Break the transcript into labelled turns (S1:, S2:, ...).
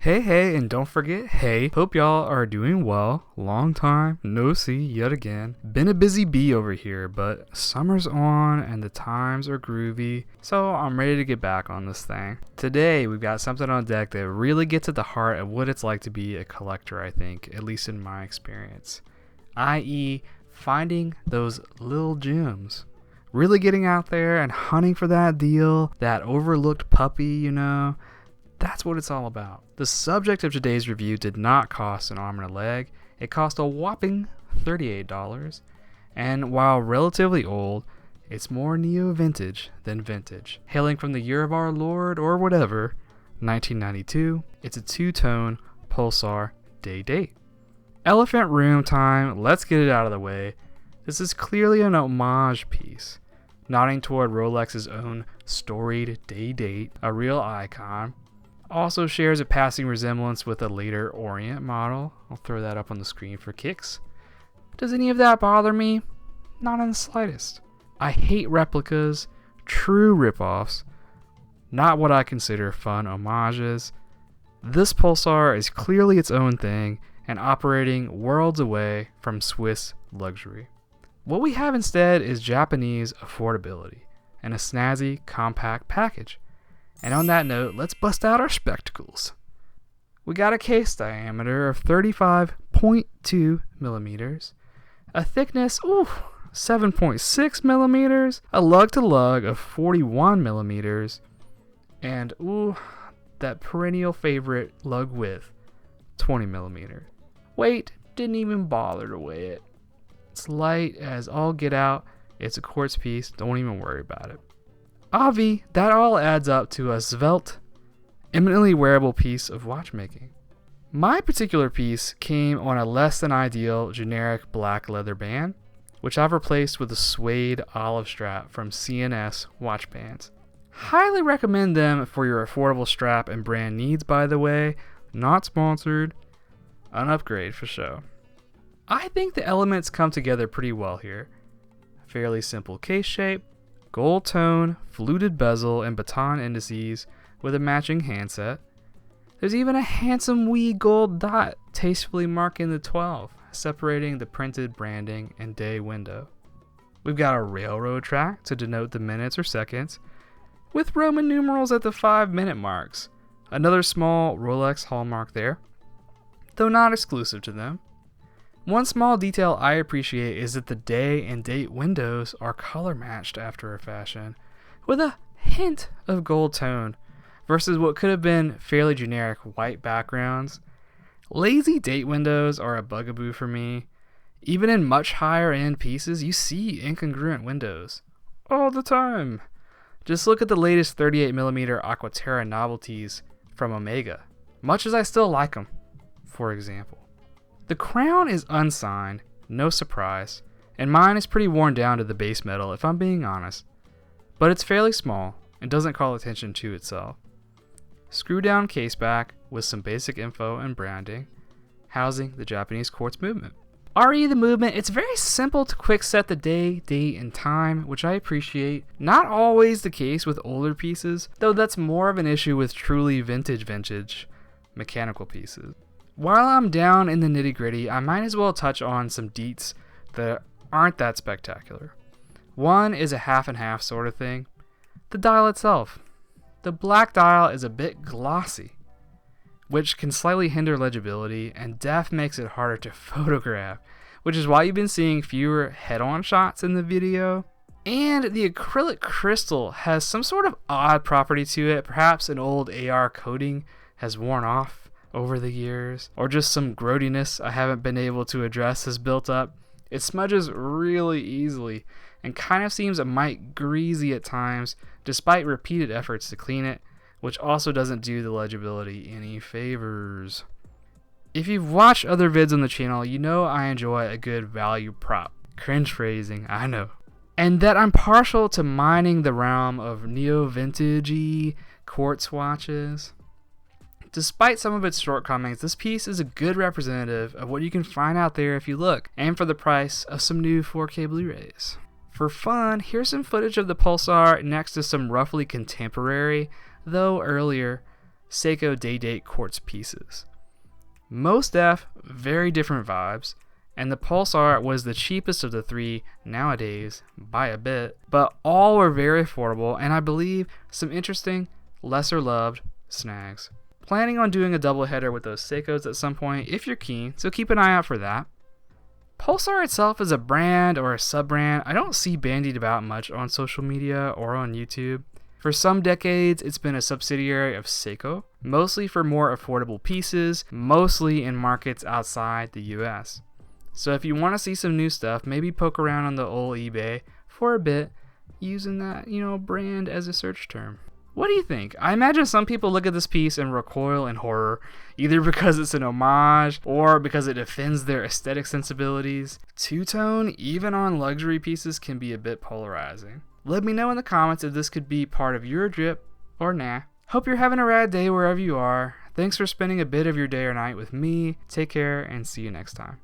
S1: Hey, and don't forget, hey, hope y'all are doing well. Long time no see yet again. Been a busy bee over here, but summer's on and the times are groovy, so I'm ready to get back on this thing. Today, we've got something on deck that really gets at the heart of what it's like to be a collector, I think, at least in my experience. i.e., finding those little gems. Really getting out there and hunting for that deal, that overlooked puppy, you know. That's what it's all about. The subject of today's review did not cost an arm and a leg. It cost a whopping $38. And while relatively old, it's more neo-vintage than vintage. Hailing from the year of our Lord or whatever, 1992, it's a two-tone Pulsar day date. Elephant room time, let's get it out of the way. This is clearly an homage piece, nodding toward Rolex's own storied day date, a real icon. Also shares a passing resemblance with a later Orient model. I'll throw that up on the screen for kicks. Does any of that bother me? Not in the slightest. I hate replicas, true ripoffs, not what I consider fun homages. This Pulsar is clearly its own thing and operating worlds away from Swiss luxury. What we have instead is Japanese affordability and a snazzy, compact package. And on that note, let's bust out our spectacles. We got a case diameter of 35.2 millimeters, a thickness, 7.6 millimeters, a lug to lug of 41 millimeters, and that perennial favorite lug width, 20 millimeters. Weight, didn't even bother to weigh it. It's light as all get out. It's a quartz piece, don't even worry about it. Avi, that all adds up to a svelte, eminently wearable piece of watchmaking. My particular piece came on a less than ideal generic black leather band, which I've replaced with a suede olive strap from CNS watch bands. Highly recommend them for your affordable strap and brand needs, by the way. Not sponsored. An upgrade for show. I think the elements come together pretty well here. Fairly simple case shape, gold tone, fluted bezel, and baton indices with a matching handset. There's even a handsome wee gold dot tastefully marking the 12, separating the printed branding and day window. We've got a railroad track to denote the minutes or seconds, with Roman numerals at the 5-minute marks. Another small Rolex hallmark there, though not exclusive to them. One small detail I appreciate is that the day and date windows are color matched after a fashion, with a hint of gold tone, versus what could have been fairly generic white backgrounds. Lazy date windows are a bugaboo for me. Even in much higher end pieces, you see incongruent windows. All the time. Just look at the latest 38mm Aquaterra novelties from Omega, much as I still like them, for example. The crown is unsigned, no surprise, and mine is pretty worn down to the base metal if I'm being honest, but it's fairly small and doesn't call attention to itself. Screw down case back with some basic info and branding, housing the Japanese quartz movement. RE the movement, it's very simple to quick set the day, date, and time, which I appreciate. Not always the case with older pieces, though that's more of an issue with truly vintage mechanical pieces. While I'm down in the nitty-gritty, I might as well touch on some deets that aren't that spectacular. One is a half and half sort of thing. The dial itself. The black dial is a bit glossy, which can slightly hinder legibility, and def makes it harder to photograph, which is why you've been seeing fewer head-on shots in the video. And the acrylic crystal has some sort of odd property to it. Perhaps an old AR coating has worn off over the years, or just some growdiness I haven't been able to address has built up. It smudges really easily and kind of seems a mite greasy at times despite repeated efforts to clean it, which also doesn't do the legibility any favors. If you've watched other vids on the channel, you know I enjoy a good value prop. Cringe phrasing, I know. And that I'm partial to mining the realm of neo-vintagey quartz watches. Despite some of its shortcomings, this piece is a good representative of what you can find out there if you look, and for the price of some new 4K Blu-rays. For fun, here's some footage of the Pulsar next to some roughly contemporary, though earlier, Seiko Day-Date quartz pieces. Most def, very different vibes, and the Pulsar was the cheapest of the three nowadays by a bit, but all were very affordable and I believe some interesting, lesser loved snags. Planning on doing a double header with those Seikos at some point if you're keen, so keep an eye out for that. Pulsar itself is a brand or a sub-brand I don't see bandied about much on social media or on YouTube. For some decades, it's been a subsidiary of Seiko, mostly for more affordable pieces, mostly in markets outside the US. So if you want to see some new stuff, maybe poke around on the old eBay for a bit, using that, brand as a search term. What do you think? I imagine some people look at this piece and recoil in horror, either because it's an homage or because it offends their aesthetic sensibilities. Two-tone, even on luxury pieces, can be a bit polarizing. Let me know in the comments if this could be part of your drip or nah. Hope you're having a rad day wherever you are. Thanks for spending a bit of your day or night with me. Take care and see you next time.